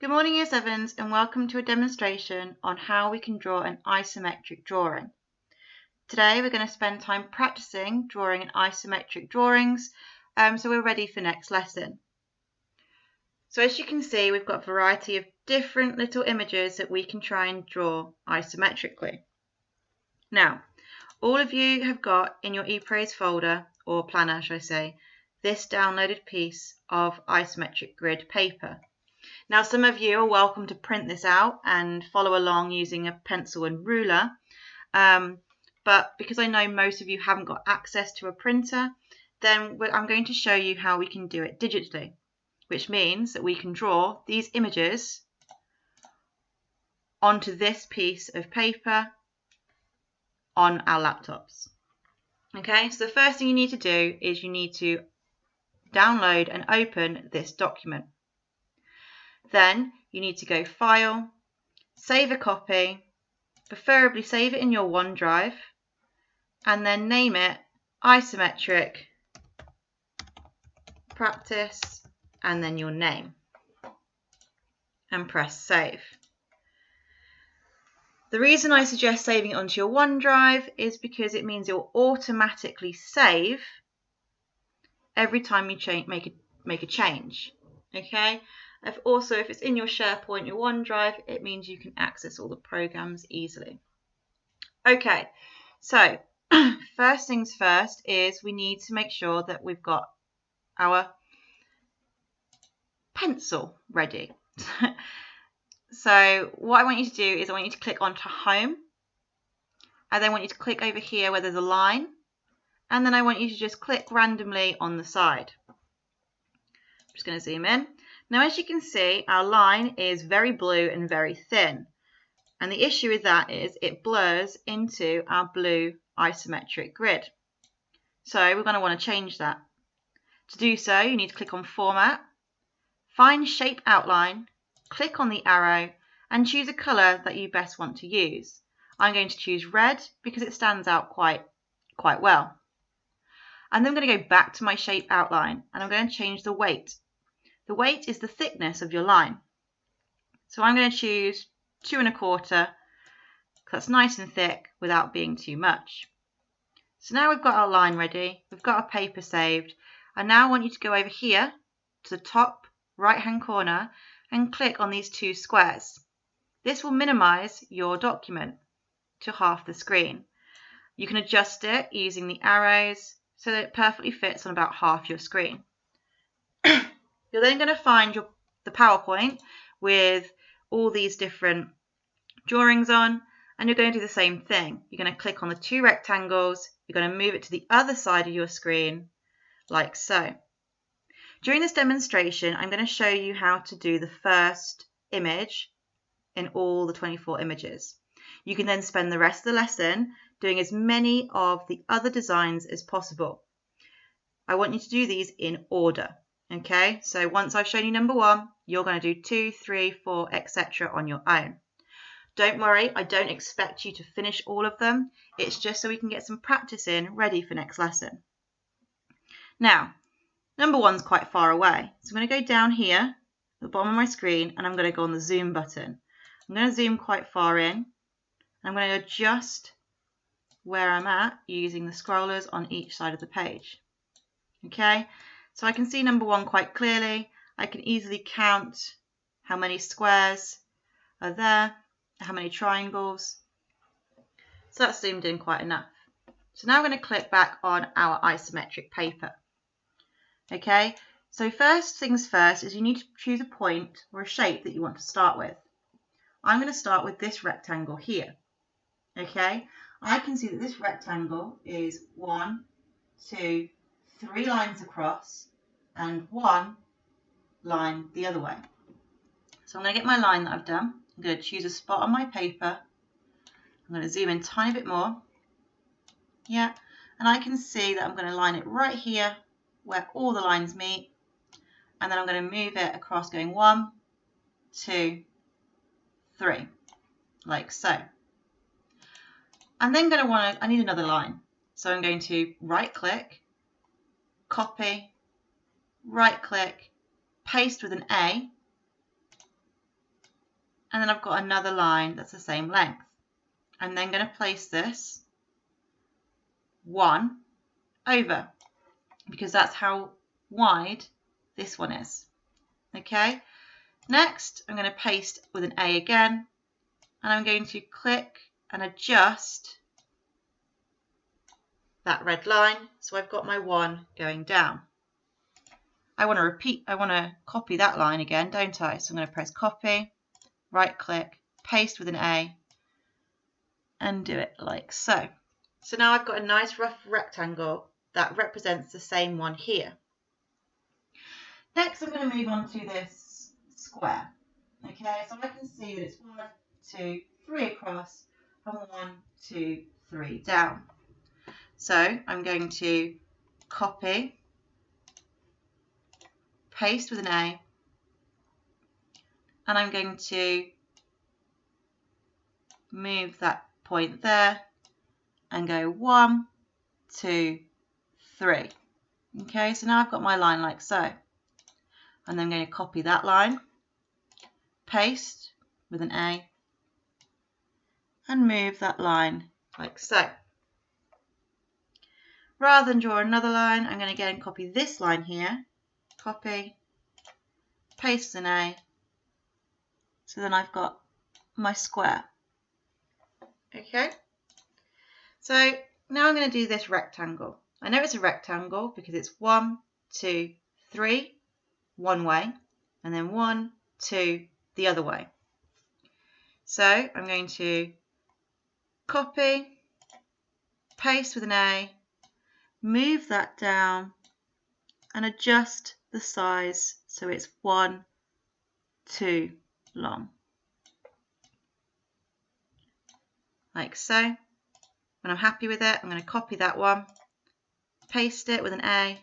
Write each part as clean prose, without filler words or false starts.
Good morning, Year 7s, and welcome to a demonstration on how we can draw an isometric drawing. Today we're going to spend time practicing drawing an isometric drawings, so we're ready for next lesson. So as you can see, we've got a variety of different little images that we can try and draw isometrically. Now, all of you have got in your ePraise folder, or planner should I say, this downloaded piece of isometric grid paper. Now, some of you are welcome to print this out and follow along using a pencil and ruler, but because I know most of you haven't got access to a printer, then I'm going to show you how we can do it digitally, which means that we can draw these images onto this piece of paper on our laptops. Okay, so the first thing you need to do is you need to download and open this document. Then you need to go File, Save a Copy, preferably save it in your OneDrive, and then name it Isometric Practice, and then your name, and press Save. The reason I suggest saving it onto your OneDrive is because it means it will automatically save every time you make a change. Okay. If it's in your SharePoint, your OneDrive, it means you can access all the programs easily. Okay, so first things first is we need to make sure that we've got our pencil ready. So what I want you to do is I want you to click onto Home. I then want you to click over here where there's a line, and then I want you to just click randomly on the side. I'm just going to zoom in. Now, as you can see, our line is very blue and very thin. And the issue with that is it blurs into our blue isometric grid. So we're going to want to change that. To do so, you need to click on Format, find Shape Outline, click on the arrow, and choose a colour that you best want to use. I'm going to choose red because it stands out quite well. And then I'm going to go back to my Shape Outline, and I'm going to change the weight. The weight is the thickness of your line. So I'm going to choose 2 1/4, because that's nice and thick without being too much. So now we've got our line ready, we've got our paper saved, and now I want you to go over here to the top right hand corner and click on these 2 squares. This will minimize your document to half the screen. You can adjust it using the arrows so that it perfectly fits on about half your screen. You're then going to find the PowerPoint with all these different drawings on, and you're going to do the same thing. You're going to click on the 2 rectangles, you're going to move it to the other side of your screen, like so. During this demonstration, I'm going to show you how to do the first image in all the 24 images. You can then spend the rest of the lesson doing as many of the other designs as possible. I want you to do these in order. Okay, so once I've shown you number 1, you're going to do 2, 3, 4, etc. on your own. Don't worry, I don't expect you to finish all of them. It's just so we can get some practice in, ready for next lesson. Now, number 1's quite far away. So I'm going to go down here at the bottom of my screen, and I'm going to go on the zoom button. I'm going to zoom quite far in, and I'm going to adjust where I'm at using the scrollers on each side of the page. Okay. So I can see number 1 quite clearly. I can easily count how many squares are there, how many triangles. So that's zoomed in quite enough. So now I'm going to click back on our isometric paper. Okay, so first things first is you need to choose a point or a shape that you want to start with. I'm going to start with this rectangle here. Okay, I can see that this rectangle is 1, 2, 3 lines across and 1 line the other way. So I'm going to get my line that I've done. I'm going to choose a spot on my paper. I'm going to zoom in a tiny bit more. Yeah, and I can see that I'm going to line it right here where all the lines meet. And then I'm going to move it across going 1, 2, 3, like so. I'm then going to I need another line. So I'm going to right click, copy, right click, paste with an A, and then I've got another line that's the same length. I'm then going to place this 1 over, because that's how wide this one is. Okay, next I'm going to paste with an A again, and I'm going to click and adjust that red line, so I've got my 1 going down. I want to copy that line again, don't I? So I'm going to press copy, right click, paste with an A, and do it like so. So now I've got a nice rough rectangle that represents the same one here. Next I'm going to move on to this square. Okay, so I can see that it's 1, 2, 3 across and 1, 2, 3 down. So I'm going to copy, paste with an A, and I'm going to move that point there and go 1, 2, 3. Okay, so now I've got my line like so. And then I'm going to copy that line, paste with an A, and move that line like so. Rather than draw another line, I'm going to again copy this line here, copy, paste an A, so then I've got my square. Okay, so now I'm going to do this rectangle. I know it's a rectangle because it's 1, 2, 3 one way, and then 1, 2 the other way. So I'm going to copy, paste with an A, move that down and adjust the size so it's 1, 2 long. Like so. When I'm happy with it, I'm going to copy that one, paste it with an A.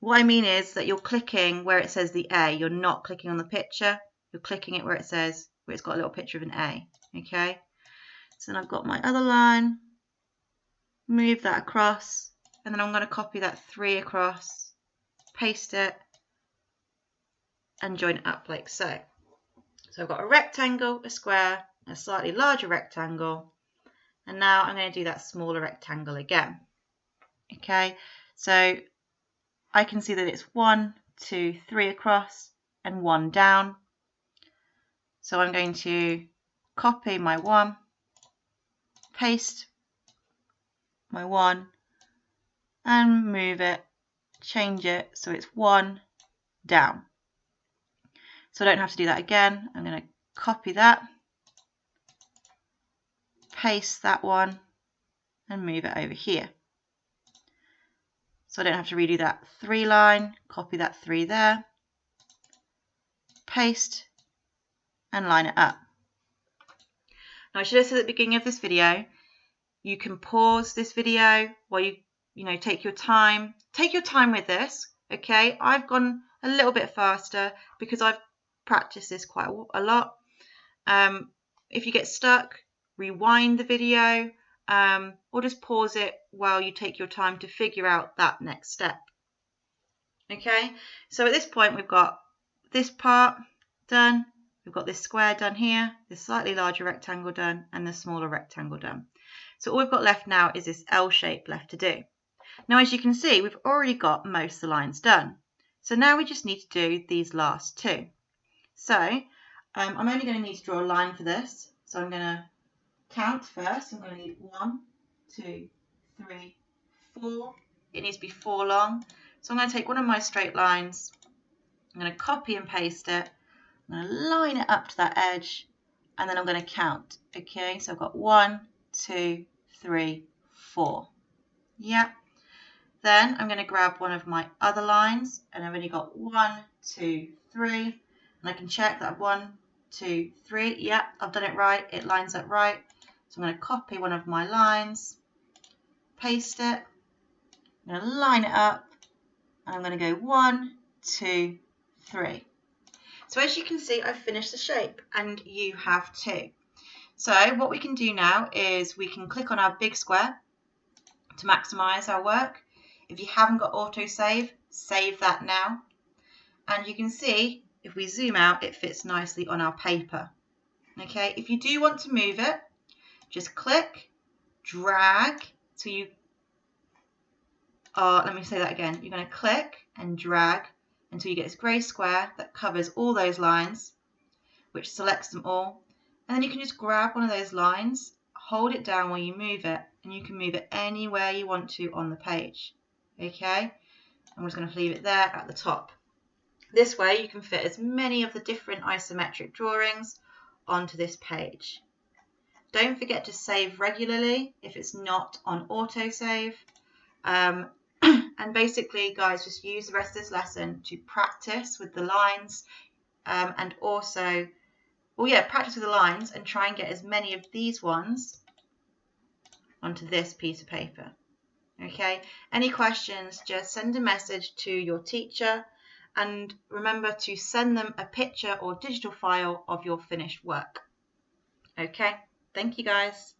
What I mean is that you're clicking where it says the A. You're not clicking on the picture. You're clicking it where it says, where it's got a little picture of an A. Okay. So then I've got my other line, move that across, and then I'm going to copy that 3 across, paste it, and join it up like so. So I've got a rectangle, a square, a slightly larger rectangle, and now I'm going to do that smaller rectangle again. Okay, so I can see that it's 1, 2, 3 across and 1 down. So I'm going to copy my 1, paste my 1, and move it, change it so it's 1 down. So I don't have to do that again. I'm going to copy that, paste that one, and move it over here. So I don't have to redo that 3 line, copy that 3 there, paste, and line it up. Now I should have said at the beginning of this video, you can pause this video while you take your time. Take your time with this, okay? I've gone a little bit faster because I've practiced this quite a lot. If you get stuck, rewind the video, or just pause it while you take your time to figure out that next step. Okay, so at this point we've got this part done, we've got this square done here, this slightly larger rectangle done, and the smaller rectangle done. So all we've got left now is this L shape left to do. Now as you can see, we've already got most of the lines done. So now we just need to do these last 2. So I'm only going to need to draw a line for this. So I'm going to count first. I'm going to need 1, 2, 3, 4. It needs to be 4 long. So I'm going to take one of my straight lines. I'm going to copy and paste it. I'm going to line it up to that edge. And then I'm going to count. Okay, so I've got 1, 2, 3, 4. Yeah. Then I'm going to grab one of my other lines. And I've only got 1, 2, 3. And I can check that 1, 2, 3. Yep, I've done it right. It lines up right. So I'm going to copy one of my lines, paste it. I'm going to line it up. And I'm going to go 1, 2, 3. So as you can see, I've finished the shape and you have too. So what we can do now is we can click on our big square to maximize our work. If you haven't got autosave, save that now. And you can see if we zoom out, it fits nicely on our paper. Okay, if you do want to move it, just click, drag till you let me say that again. You're going to click and drag until you get this grey square that covers all those lines, which selects them all. And then you can just grab one of those lines, hold it down while you move it, and you can move it anywhere you want to on the page. Okay, I'm just going to leave it there at the top. This way you can fit as many of the different isometric drawings onto this page. Don't forget to save regularly if it's not on autosave. And basically, guys, just use the rest of this lesson to practice with the lines and also, practice with the lines and try and get as many of these ones onto this piece of paper. Okay, any questions, just send a message to your teacher and remember to send them a picture or digital file of your finished work. Okay, thank you guys.